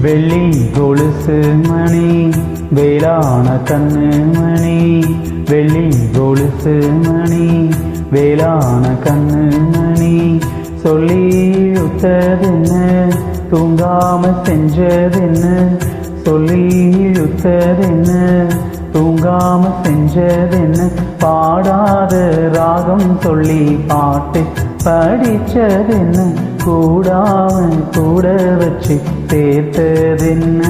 வெள்ளி கொலுசு மணி வேளான கண்ணு மணி, வெள்ளி கொலுசு மணி வேளான கண்ணு மணி, சொல்லி இழுத்ததென்ன தூங்காம செஞ்சதென்ன, சொல்லி இழுத்ததென்ன தூங்காம செஞ்சதென்ன, பாடாத ராகம் சொல்லி பாட்டு படிச்சதென்ன, கூடாம கூட வச்சு சேர்த்ததென்ன.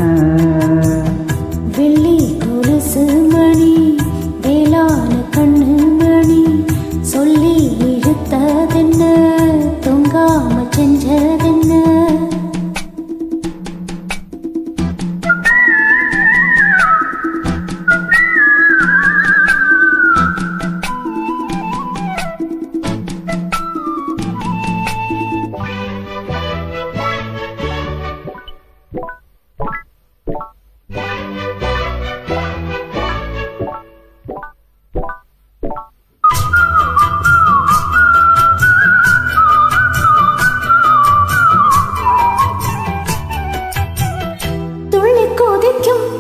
வெள்ளி கொலுசு மணி வேளான கண்ணு மணி, சொல்லி இழுத்ததென்ன தூங்காம செஞ்சதென்ன.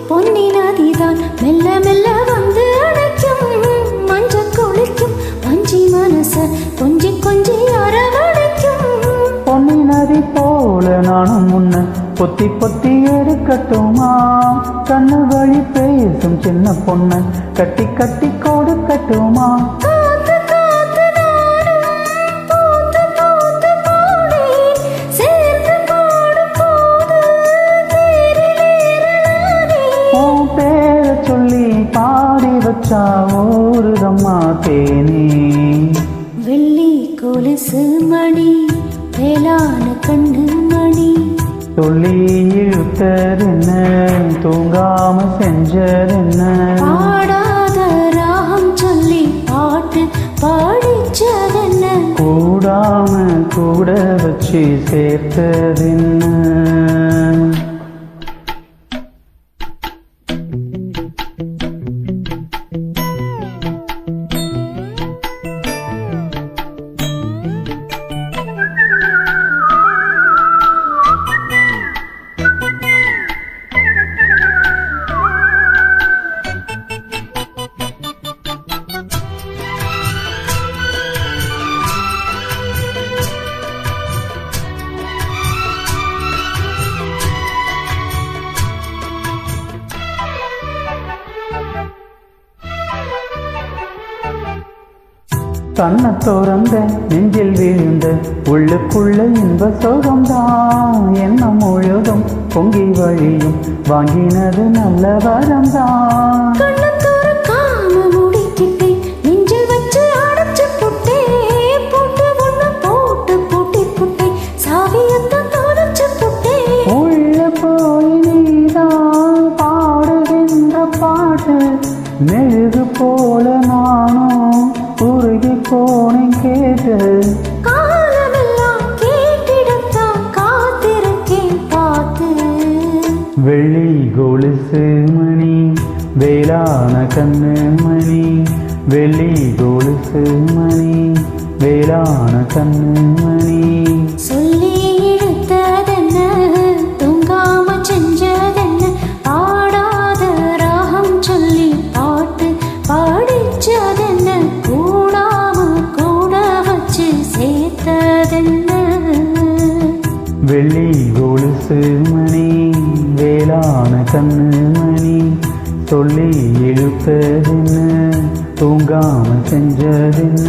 பொன்னி நதிதான் மெல்ல மெல்ல வந்து அடைக்கும், மஞ்ச குளிக்கும் வஞ்சி மனச கொஞ்சி கொஞ்சி அரவணைக்கும். பொன்னி நதி போல நானும் முன்ன பொத்தி பொத்தி எடுக்கட்டுமா, கண்ணு வழி பேசும் சின்ன பொண்ண கட்டி கட்டி கொடுக்கட்டுமா. சொல்லி பாடி வச்சா ஊருதம்மா தேனே. வெள்ளி கொலுசு மணி வேளான கண்ணு மணி, சொல்லி இழுத்ததென்ன தூங்காம செஞ்சதென்ன, பாடாத ராகம் சொல்லி பாட்டு பாடிச்சதென்ன, கூடாம கூட வச்சு சேர்த்ததென்ன. கண்ண தோறந்த நெஞ்சில் விழுந்த உள்ளுக்குள்ள இன்ப சோகம்தான், என்ன முழுதும் பொங்கி வழியும் வாங்கினது நல்ல வரம்தான். உள்ள போய் நீதான் பாடுகின்ற பாட்டு, மெழுகு போல நானும் உருகி போனேன் கேட்டு, காலமெல்லாம் கேட்டிடத்தான் காத்திருக்கேன் பார்த்து. வெள்ளி கொலுசு மணி வேளான கண்ணு மணி, வெள்ளி கொலுசு மணி வேளான கண்ணு மணி, சொல்லி இழுத்ததென்ன தூங்காம செஞ்சதென்ன, பாடாத ராகம் சொல்லி பாட்டு பாடிச்சதென்ன, கூடாம கூட வச்சு சேர்த்ததென்ன. வெள்ளி கொலுசு மணி வேளான கண்ணு மணி, சொல்லி இழுத்ததென்ன தூங்காம செஞ்சதென்ன.